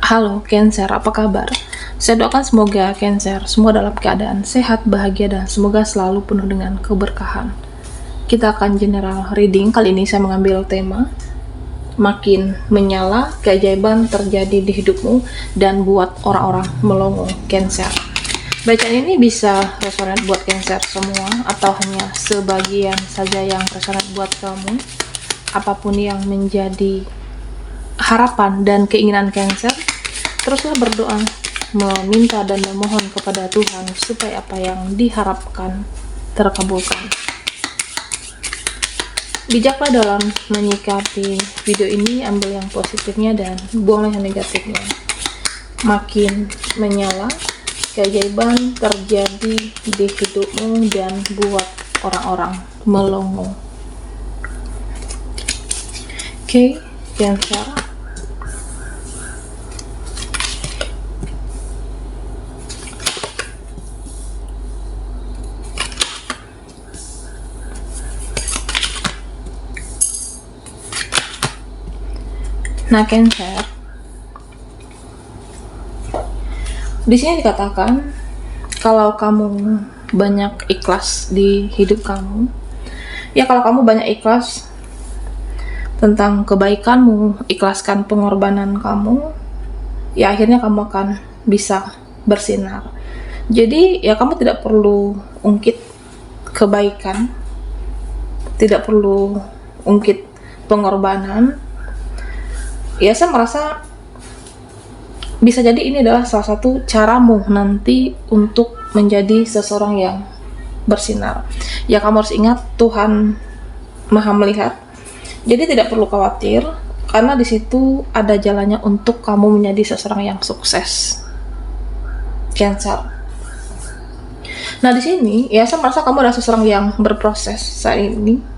Halo Cancer, apa kabar? Saya doakan semoga Cancer semua dalam keadaan sehat, bahagia, dan semoga selalu penuh dengan keberkahan. Kita akan general reading. Kali ini saya mengambil tema makin menyala, keajaiban terjadi di hidupmu dan buat orang-orang melongo. Cancer. Bacaan ini bisa resonate buat Cancer semua atau hanya sebagian saja yang resonate buat kamu. Apapun yang menjadi harapan dan keinginan Cancer, teruslah berdoa, meminta dan memohon kepada Tuhan supaya apa yang diharapkan terkabulkan. Bijaklah dalam menyikapi video ini, ambil yang positifnya dan buanglah yang negatifnya. Makin menyala, keajaiban terjadi di hidupmu dan buat orang-orang melongo. Oke, Cancer. Nah, Cancer, di sini dikatakan kalau kamu banyak ikhlas di hidup kamu, ya kalau kamu banyak ikhlas tentang kebaikanmu, ikhlaskan pengorbanan kamu, ya akhirnya kamu akan bisa bersinar. Jadi ya kamu tidak perlu ungkit kebaikan, tidak perlu ungkit pengorbanan. Ya saya merasa bisa jadi ini adalah salah satu caramu nanti untuk menjadi seseorang yang bersinar. Ya kamu harus ingat Tuhan Maha melihat. Jadi tidak perlu khawatir karena di situ ada jalannya untuk kamu menjadi seseorang yang sukses. Cancer. Nah di sini ya saya merasa kamu adalah seseorang yang berproses saat ini.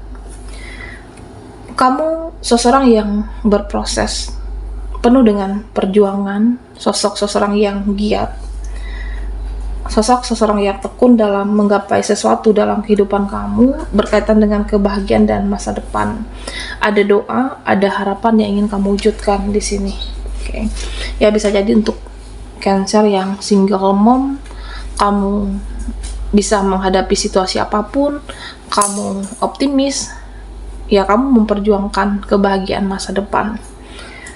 Kamu seseorang yang berproses, penuh dengan perjuangan, sosok seseorang yang giat, sosok seseorang yang tekun dalam menggapai sesuatu dalam kehidupan kamu berkaitan dengan kebahagiaan dan masa depan. Ada doa, ada harapan yang ingin kamu wujudkan di sini. Oke. Ya bisa jadi untuk Cancer yang single mom, kamu bisa menghadapi situasi apapun, kamu optimis, ya kamu memperjuangkan kebahagiaan masa depan.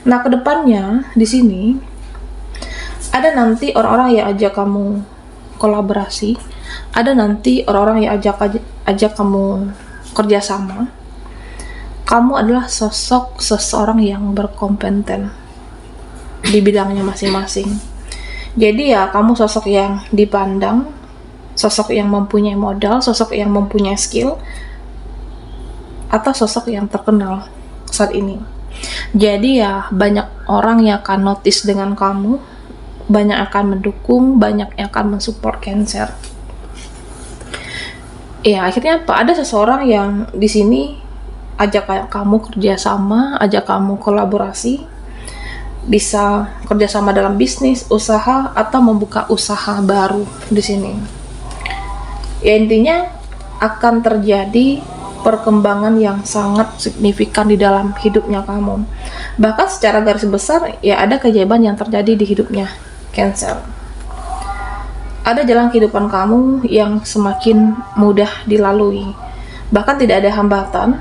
Nah, kedepannya di sini ada nanti orang-orang yang ajak kamu kolaborasi, ada nanti orang-orang yang ajak kamu kerjasama. Kamu adalah sosok seseorang yang berkompeten di bidangnya masing-masing. Jadi ya kamu sosok yang dipandang, sosok yang mempunyai modal, sosok yang mempunyai skill, atau sosok yang terkenal saat ini. Jadi ya banyak orang yang akan notice dengan kamu, banyak akan mendukung, banyak yang akan mensupport Cancer. Ya akhirnya apa? Ada seseorang yang di sini ajak kamu kerjasama, ajak kamu kolaborasi, bisa kerjasama dalam bisnis, usaha, atau membuka usaha baru di sini. Ya intinya akan terjadi perkembangan yang sangat signifikan di dalam hidupnya kamu. Bahkan secara garis besar ya ada keajaiban yang terjadi di hidupnya Cancer. Ada jalan kehidupan kamu yang semakin mudah dilalui. Bahkan tidak ada hambatan,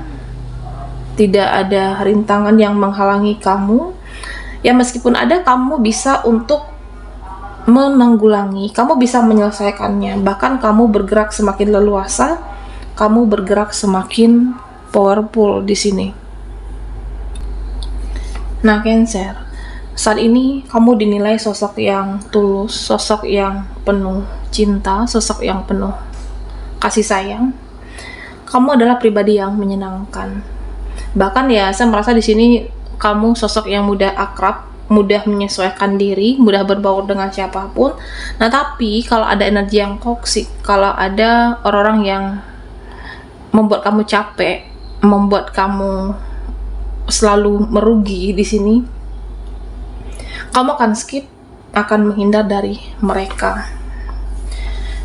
tidak ada rintangan yang menghalangi kamu. Ya meskipun ada, kamu bisa untuk menanggulangi, kamu bisa menyelesaikannya. Bahkan kamu bergerak semakin leluasa, kamu bergerak semakin powerful di sini. Nah, Cancer, saat ini kamu dinilai sosok yang tulus, sosok yang penuh cinta, sosok yang penuh kasih sayang. Kamu adalah pribadi yang menyenangkan. Bahkan ya, saya merasa di sini kamu sosok yang mudah akrab, mudah menyesuaikan diri, mudah berbaur dengan siapapun. Nah, tapi kalau ada energi yang toksik, kalau ada orang-orang yang membuat kamu capek, membuat kamu selalu merugi di sini, kamu akan skip, akan menghindar dari mereka.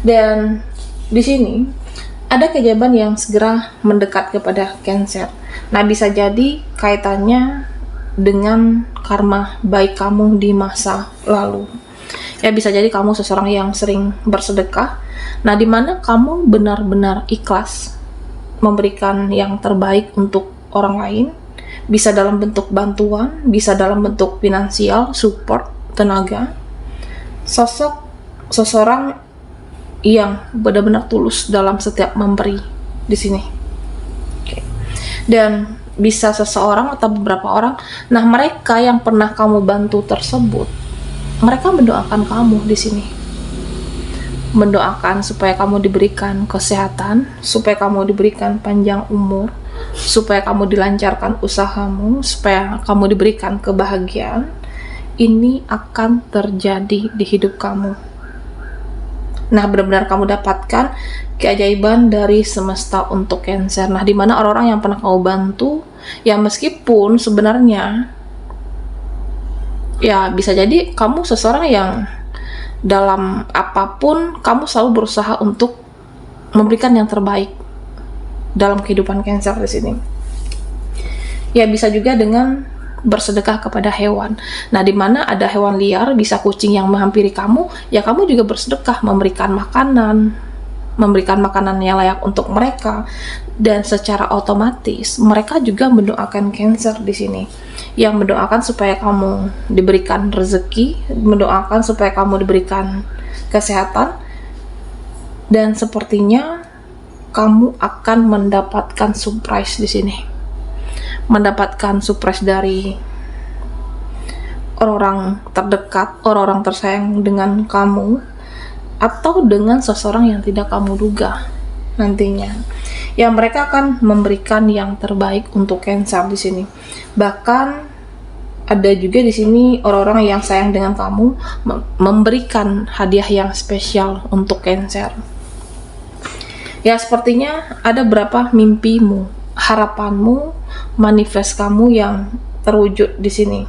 Dan di sini ada keajaiban yang segera mendekat kepada Cancer. Nah, bisa jadi kaitannya dengan karma baik kamu di masa lalu. Ya, bisa jadi kamu seseorang yang sering bersedekah. Nah, di mana kamu benar-benar ikhlas memberikan yang terbaik untuk orang lain, bisa dalam bentuk bantuan, bisa dalam bentuk finansial, support, tenaga. Sosok seseorang yang benar-benar tulus dalam setiap memberi di sini. Oke. Dan bisa seseorang atau beberapa orang, nah mereka yang pernah kamu bantu tersebut, mereka mendoakan kamu di sini. Mendoakan supaya kamu diberikan kesehatan, supaya kamu diberikan panjang umur, supaya kamu dilancarkan usahamu, supaya kamu diberikan kebahagiaan. Ini akan terjadi di hidup kamu. Nah, benar-benar kamu dapatkan keajaiban dari semesta untuk Cancer. Nah, di mana orang-orang yang pernah kamu bantu, ya meskipun sebenarnya ya bisa jadi kamu seseorang yang dalam apapun kamu selalu berusaha untuk memberikan yang terbaik dalam kehidupan Cancer di sini. Ya, bisa juga dengan bersedekah kepada hewan. Nah, di mana ada hewan liar, bisa kucing yang menghampiri kamu, ya kamu juga bersedekah memberikan makanan yang layak untuk mereka, dan secara otomatis mereka juga mendoakan Cancer di sini, yang mendoakan supaya kamu diberikan rezeki, mendoakan supaya kamu diberikan kesehatan, dan sepertinya kamu akan mendapatkan surprise di sini, mendapatkan surprise dari orang-orang terdekat, orang-orang tersayang dengan kamu, atau dengan seseorang yang tidak kamu duga nantinya. Ya, mereka akan memberikan yang terbaik untuk Cancer di sini. Bahkan ada juga di sini orang-orang yang sayang dengan kamu memberikan hadiah yang spesial untuk Cancer. Ya, sepertinya ada berapa mimpimu, harapanmu, manifest kamu yang terwujud di sini.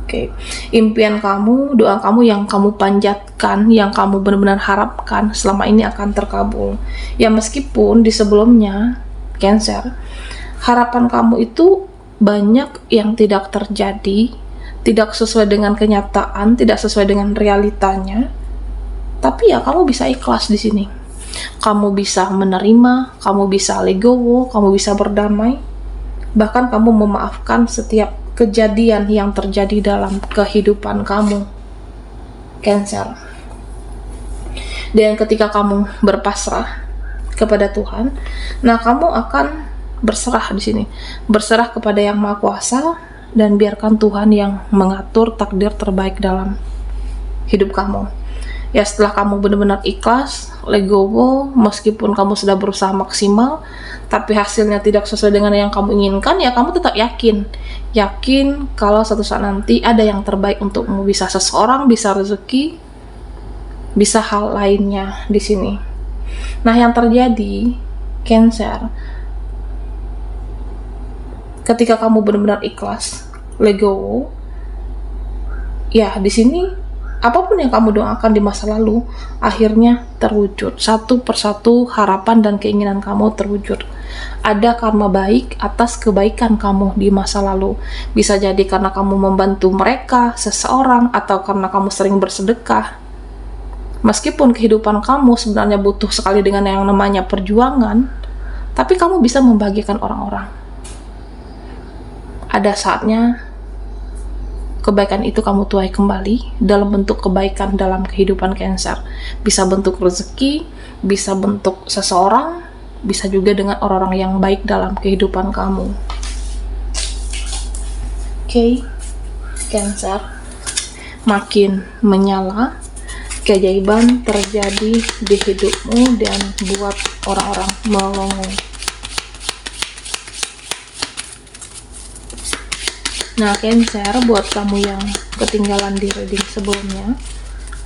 Oke. Impian kamu, doa kamu yang kamu panjatkan, yang kamu benar-benar harapkan selama ini akan terkabul. Ya, meskipun di sebelumnya Cancer, harapan kamu itu banyak yang tidak terjadi, tidak sesuai dengan kenyataan, tidak sesuai dengan realitanya. Tapi ya kamu bisa ikhlas di sini. Kamu bisa menerima, kamu bisa legowo, kamu bisa berdamai. Bahkan kamu memaafkan setiap kejadian yang terjadi dalam kehidupan kamu, Cancer. Dan ketika kamu berpasrah kepada Tuhan, nah kamu akan berserah di sini, berserah kepada Yang Maha Kuasa, dan biarkan Tuhan yang mengatur takdir terbaik dalam hidup kamu. Ya, setelah kamu benar-benar ikhlas, legowo, meskipun kamu sudah berusaha maksimal, tapi hasilnya tidak sesuai dengan yang kamu inginkan, ya kamu tetap yakin kalau suatu saat nanti ada yang terbaik untukmu. Bisa seseorang, bisa rezeki, bisa hal lainnya di sini. Nah, yang terjadi Cancer, ketika kamu benar-benar ikhlas, legowo, ya di sini apapun yang kamu doakan di masa lalu akhirnya terwujud. Satu persatu harapan dan keinginan kamu terwujud. Ada karma baik atas kebaikan kamu di masa lalu. Bisa jadi karena kamu membantu mereka, seseorang, atau karena kamu sering bersedekah. Meskipun kehidupan kamu sebenarnya butuh sekali dengan yang namanya perjuangan, tapi kamu bisa membahagiakan orang-orang. Ada saatnya kebaikan itu kamu tuai kembali dalam bentuk kebaikan dalam kehidupan Cancer. Bisa bentuk rezeki, bisa bentuk seseorang, bisa juga dengan orang-orang yang baik dalam kehidupan kamu. Oke, Cancer, makin menyala, keajaiban terjadi di hidupmu dan buat orang-orang melongo. Nah, Cancer, buat kamu yang ketinggalan di reading sebelumnya,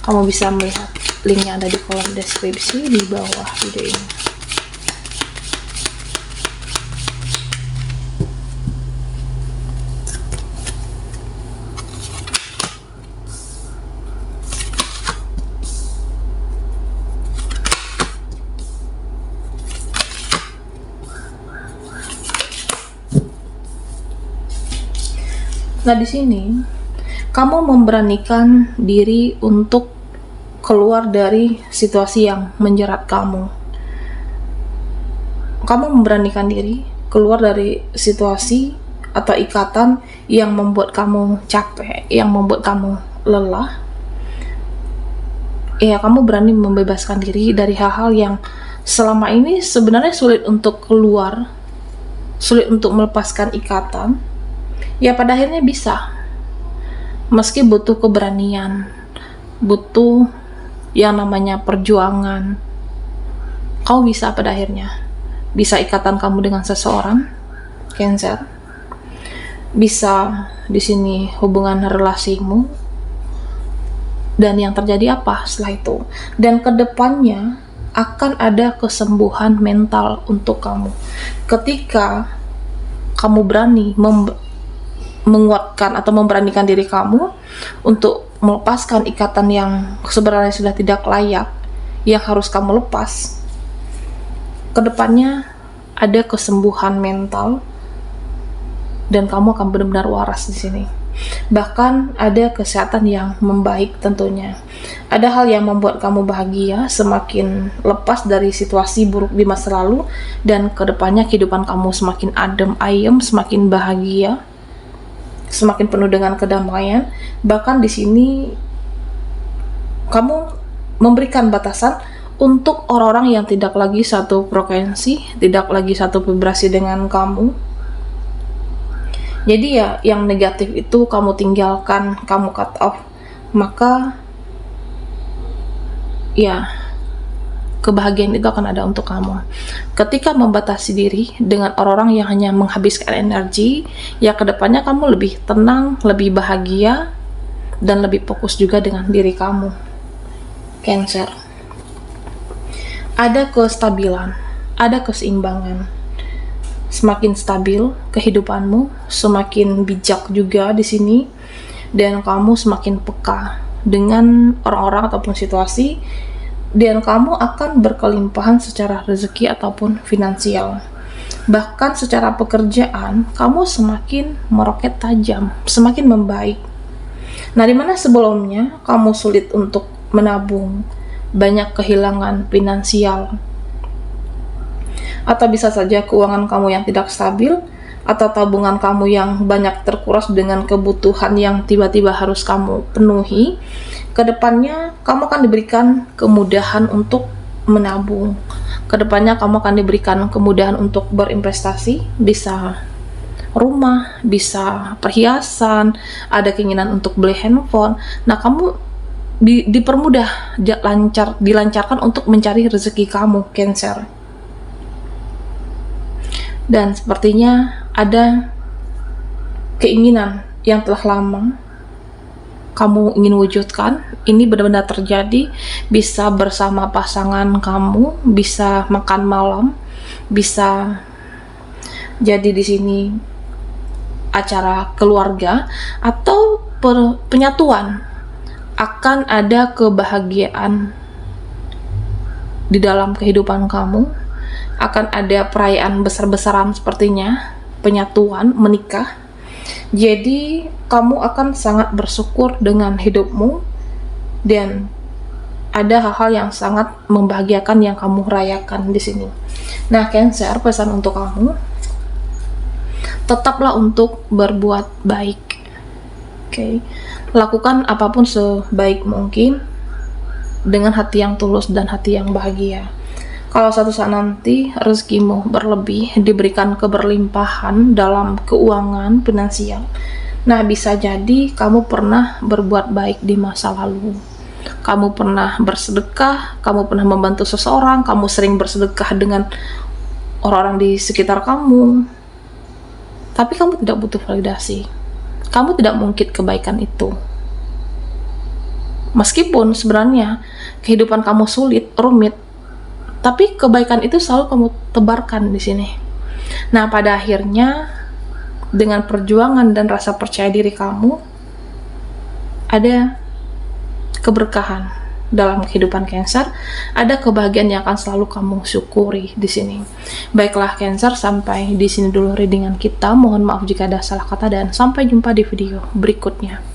kamu bisa melihat linknya ada di kolom deskripsi di bawah video ini. Nah, di sini kamu memberanikan diri untuk keluar dari situasi yang menjerat kamu. Kamu memberanikan diri keluar dari situasi atau ikatan yang membuat kamu capek, yang membuat kamu lelah. Ya, kamu berani membebaskan diri dari hal-hal yang selama ini sebenarnya sulit untuk keluar, sulit untuk melepaskan ikatan. Ya, pada akhirnya bisa. Meski butuh keberanian, butuh yang namanya perjuangan, kamu bisa pada akhirnya. Bisa ikatan kamu dengan seseorang, Cancer. Bisa di sini hubungan relasimu. Dan yang terjadi apa setelah itu? Dan kedepannya akan ada kesembuhan mental untuk kamu. Ketika kamu berani menguatkan atau memberanikan diri kamu untuk melepaskan ikatan yang sebenarnya sudah tidak layak, yang harus kamu lepas, kedepannya ada kesembuhan mental dan kamu akan benar-benar waras di sini. Bahkan ada kesehatan yang membaik tentunya. Ada hal yang membuat kamu bahagia, semakin lepas dari situasi buruk di masa lalu, dan kedepannya kehidupan kamu semakin adem ayem, semakin bahagia, semakin penuh dengan kedamaian. Bahkan di sini kamu memberikan batasan untuk orang-orang yang tidak lagi satu frekuensi, tidak lagi satu vibrasi dengan kamu. Jadi ya, yang negatif itu kamu tinggalkan, kamu cut off. Maka ya, kebahagiaan itu akan ada untuk kamu. Ketika membatasi diri dengan orang-orang yang hanya menghabiskan energi, ya kedepannya kamu lebih tenang, lebih bahagia, dan lebih fokus juga dengan diri kamu, Cancer. Ada kestabilan, ada keseimbangan. Semakin stabil kehidupanmu, semakin bijak juga di sini, dan kamu semakin peka dengan orang-orang ataupun situasi, dan kamu akan berkelimpahan secara rezeki ataupun finansial. Bahkan secara pekerjaan, kamu semakin meroket tajam, semakin membaik. Nah, dimana sebelumnya kamu sulit untuk menabung, banyak kehilangan finansial, atau bisa saja keuangan kamu yang tidak stabil, atau tabungan kamu yang banyak terkuras dengan kebutuhan yang tiba-tiba harus kamu penuhi, kedepannya kamu akan diberikan kemudahan untuk menabung. Kedepannya kamu akan diberikan kemudahan untuk berinvestasi, bisa rumah, bisa perhiasan, ada keinginan untuk beli handphone. Nah, kamu dipermudah, dilancarkan untuk mencari rezeki kamu, Cancer. Dan sepertinya ada keinginan yang telah lama kamu ingin wujudkan. Ini benar-benar terjadi. Bisa bersama pasangan kamu, bisa makan malam, bisa jadi di sini acara keluarga, atau penyatuan. Akan ada kebahagiaan di dalam kehidupan kamu. Akan ada perayaan besar-besaran sepertinya, penyatuan, menikah. Jadi kamu akan sangat bersyukur dengan hidupmu, dan ada hal-hal yang sangat membahagiakan yang kamu rayakan di sini. Nah, Cancer, pesan untuk kamu, tetaplah untuk berbuat baik. Oke. Lakukan apapun sebaik mungkin dengan hati yang tulus dan hati yang bahagia. Kalau suatu saat nanti rezekimu berlebih, diberikan keberlimpahan dalam keuangan finansial, nah bisa jadi kamu pernah berbuat baik di masa lalu. Kamu pernah bersedekah, kamu pernah membantu seseorang, kamu sering bersedekah dengan orang-orang di sekitar kamu. Tapi kamu tidak butuh validasi. Kamu tidak mengungkit kebaikan itu. Meskipun sebenarnya kehidupan kamu sulit, rumit, tapi kebaikan itu selalu kamu tebarkan di sini. Nah, pada akhirnya dengan perjuangan dan rasa percaya diri kamu, ada keberkahan dalam kehidupan Cancer, ada kebahagiaan yang akan selalu kamu syukuri di sini. Baiklah Cancer, sampai di sini dulu readingan kita. Mohon maaf jika ada salah kata dan sampai jumpa di video berikutnya.